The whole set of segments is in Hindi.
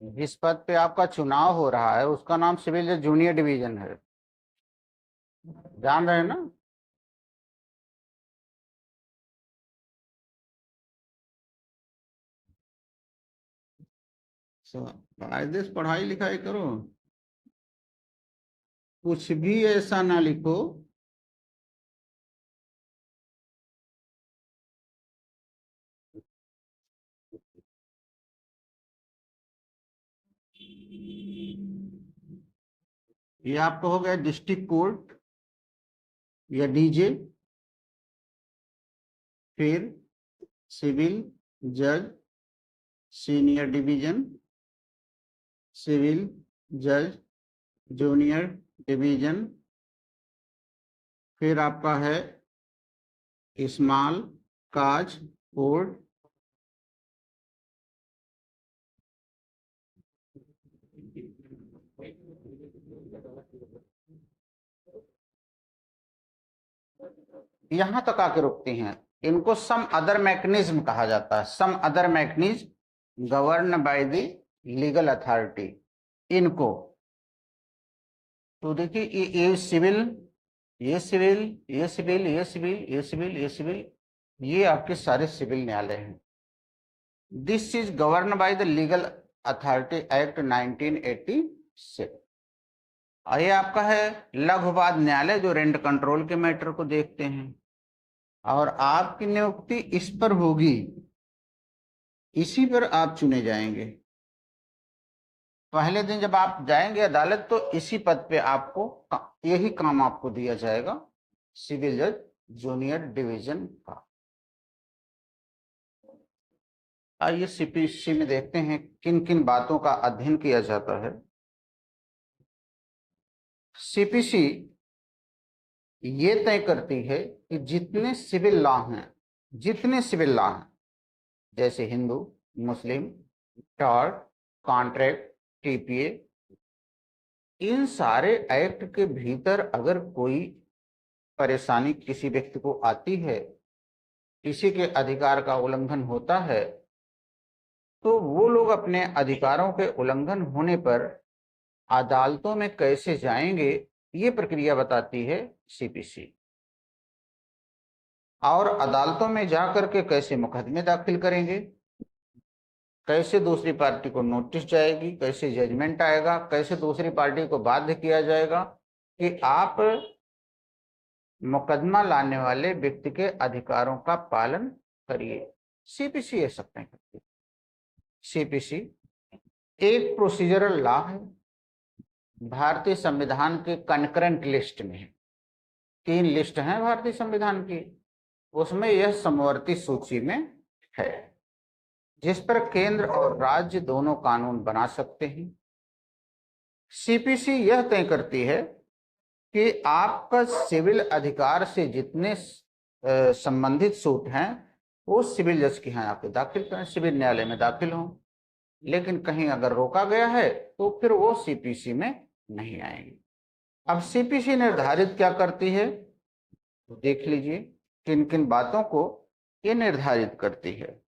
जिस पद पे आपका चुनाव हो रहा है उसका नाम सिविल जज जूनियर डिवीजन है, जान रहे हैं ना? कायदे से पढ़ाई लिखाई करो, कुछ भी ऐसा ना लिखो ये आपका हो गया डिस्ट्रिक्ट कोर्ट या डीजे, फिर सिविल जज सीनियर डिवीजन, सिविल जज जूनियर डिवीजन, फिर आपका है स्मॉल काज कोर्ट, यहां तक आके रुकती हैं। इनको सम अदर मैकेनिज्म कहा जाता है, some other mechanism govern by the legal authority. इनको तो देखिए ये सिविल, ये सिविल, ये सिविल, ये सिविल, ये सिविल, ये सिविल, ये आपके सारे सिविल न्यायालय हैं। This is govern by the legal authority act 1986। ये आपका है लघुवाद न्यायालय जो रेंट कंट्रोल के मैटर को देखते हैं, और आपकी नियुक्ति इस पर होगी, इसी पर आप चुने जाएंगे। पहले दिन जब आप जाएंगे अदालत तो इसी पद पे आपको यही काम आपको दिया जाएगा, सिविल जज जूनियर डिवीजन का। आइए सीपीसी में देखते हैं किन किन बातों का अध्ययन किया जाता है। सीपीसी ये तय करती है कि जितने सिविल लॉ हैं, जितने सिविल लॉ हैं जैसे हिंदू, मुस्लिम, टॉर्ट, कॉन्ट्रैक्ट, टीपीए, इन सारे एक्ट के भीतर अगर कोई परेशानी किसी व्यक्ति को आती है, किसी के अधिकार का उल्लंघन होता है, तो वो लोग अपने अधिकारों के उल्लंघन होने पर अदालतों में कैसे जाएंगे, ये प्रक्रिया बताती है सीपीसी। और अदालतों में जाकर के कैसे मुकदमे दाखिल करेंगे, कैसे दूसरी पार्टी को नोटिस जाएगी, कैसे जजमेंट आएगा, कैसे दूसरी पार्टी को बाध्य किया जाएगा कि आप मुकदमा लाने वाले व्यक्ति के अधिकारों का पालन करिए। सीपीसी ये सब तय करती है। सीपीसी एक प्रोसीजरल लॉ है, भारतीय संविधान के कंकरेंट लिस्ट में है। 3 लिस्ट हैं भारतीय संविधान की, उसमें यह समवर्ती सूची में है, जिस पर केंद्र और राज्य दोनों कानून बना सकते हैं। सीपीसी यह तय करती है कि आपका सिविल अधिकार से जितने संबंधित सूट हैं वो सिविल जज के यहाँ आके दाखिल करें, सिविल न्यायालय में दाखिल हों। लेकिन कहीं अगर रोका गया है तो फिर वो सीपीसी में नहीं आएंगे। अब सीपीसी निर्धारित क्या करती है तो देख लीजिए किन किन बातों को ये निर्धारित करती है।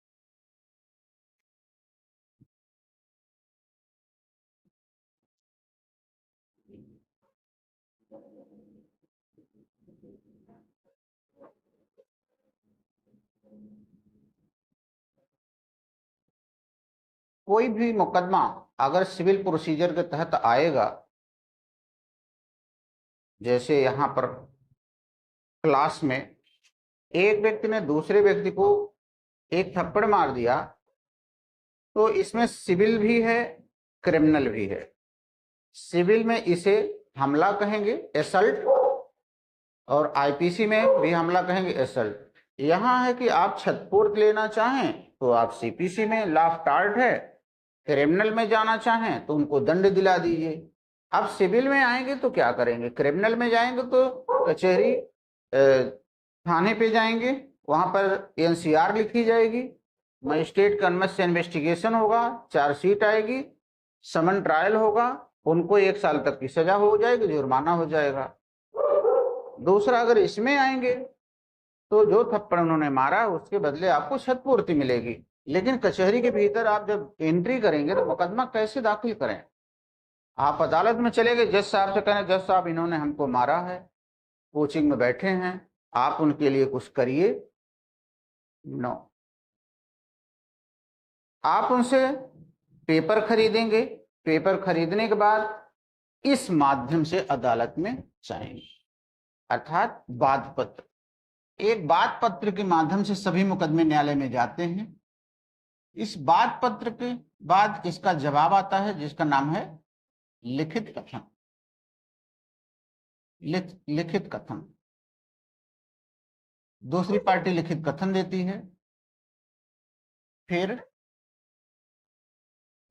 कोई भी मुकदमा अगर सिविल प्रोसीजर के तहत आएगा, जैसे यहां पर क्लास में एक व्यक्ति ने दूसरे व्यक्ति को एक थप्पड़ मार दिया, तो इसमें सिविल भी है, क्रिमिनल भी है। सिविल में इसे हमला कहेंगे, एसल्ट, और आईपीसी में भी हमला कहेंगे, एसल्ट। यहां है कि आप छतपूर्त लेना चाहें तो आप सीपीसी में लाफ टार्ट है, क्रिमिनल में जाना चाहें तो उनको दंड दिला दीजिए। अब सिविल में आएंगे तो क्या करेंगे, क्रिमिनल में जाएंगे तो कचहरी थाने पे जाएंगे, वहां पर एनसीआर लिखी जाएगी, मजिस्ट्रेट कन्वेंस से इन्वेस्टिगेशन होगा, चार्जशीट आएगी, समन ट्रायल होगा, उनको 1 साल तक की सजा हो जाएगी, जुर्माना हो जाएगा। दूसरा, अगर इसमें आएंगे तो जो थप्पड़ उन्होंने मारा उसके बदले आपको क्षतिपूर्ति मिलेगी। लेकिन कचहरी के भीतर आप जब एंट्री करेंगे तो मुकदमा कैसे दाखिल करें? आप अदालत में चले गए, जज साहब से कहें जज साहब इन्होंने हमको मारा है, कोचिंग में बैठे हैं, आप उनके लिए कुछ करिए। नो, आप उनसे पेपर खरीदेंगे, पेपर खरीदने के बाद इस माध्यम से अदालत में जाएंगे, अर्थात वाद पत्र। एक वाद पत्र के माध्यम से सभी मुकदमे न्यायालय में जाते हैं। इस वाद पत्र के बाद इसका जवाब आता है जिसका नाम है लिखित कथन। लिखित कथन, दूसरी पार्टी लिखित कथन देती है, फिर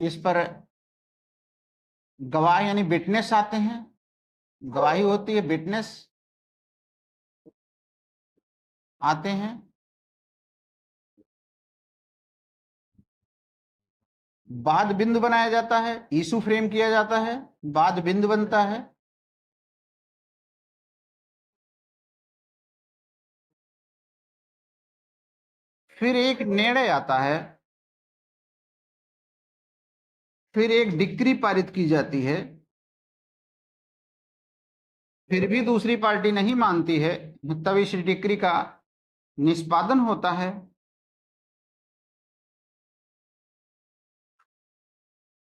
इस पर गवाह यानी विटनेस आते हैं, गवाही होती है, विटनेस आते हैं, वाद बिंदु बनाया जाता है, इशू फ्रेम किया जाता है, वाद बिंदु बनता है, फिर एक निर्णय आता है, फिर एक डिक्री पारित की जाती है, फिर भी दूसरी पार्टी नहीं मानती है, तब इस डिक्री का निष्पादन होता है।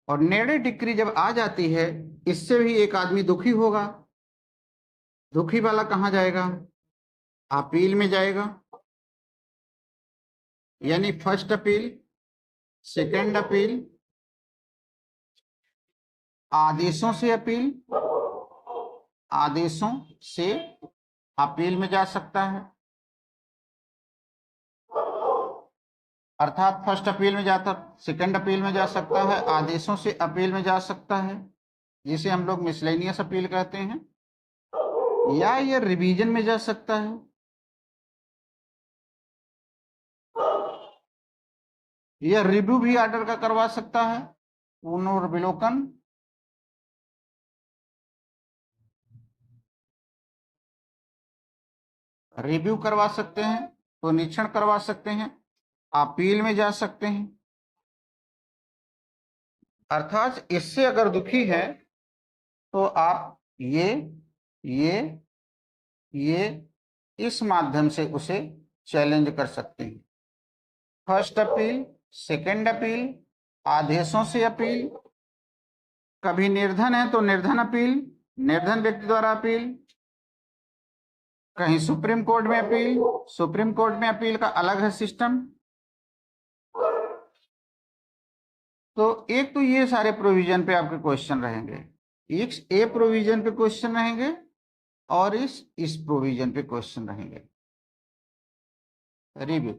और निर्णय डिक्री जब आ जाती है, इससे भी एक आदमी दुखी होगा। दुखी वाला कहां जाएगा? अपील में जाएगा, यानी फर्स्ट अपील, सेकंड अपील, आदेशों से अपील, आदेशों से अपील में जा सकता है, अर्थात फर्स्ट अपील में जाता, सेकंड अपील में जा सकता है, आदेशों से अपील में जा सकता है, जिसे हम लोग मिसलेनियस अपील कहते हैं, या ये रिवीजन में जा सकता है, या रिव्यू भी ऑर्डर का करवा सकता है, पुनर्विलोकन, रिव्यू करवा सकते हैं, तो निरीक्षण करवा सकते हैं, अपील में जा सकते हैं। अर्थात इससे अगर दुखी है तो आप ये इस माध्यम से उसे चैलेंज कर सकते हैं। फर्स्ट अपील, सेकंड अपील, आदेशों से अपील, कभी निर्धन है तो निर्धन अपील, निर्धन व्यक्ति द्वारा अपील, कहीं सुप्रीम कोर्ट में अपील, सुप्रीम कोर्ट में अपील का अलग है सिस्टम। तो एक तो ये सारे प्रोविजन पे आपके क्वेश्चन रहेंगे, एक ए प्रोविजन पे क्वेश्चन रहेंगे और इस प्रोविजन पे क्वेश्चन रहेंगे। रिव्यू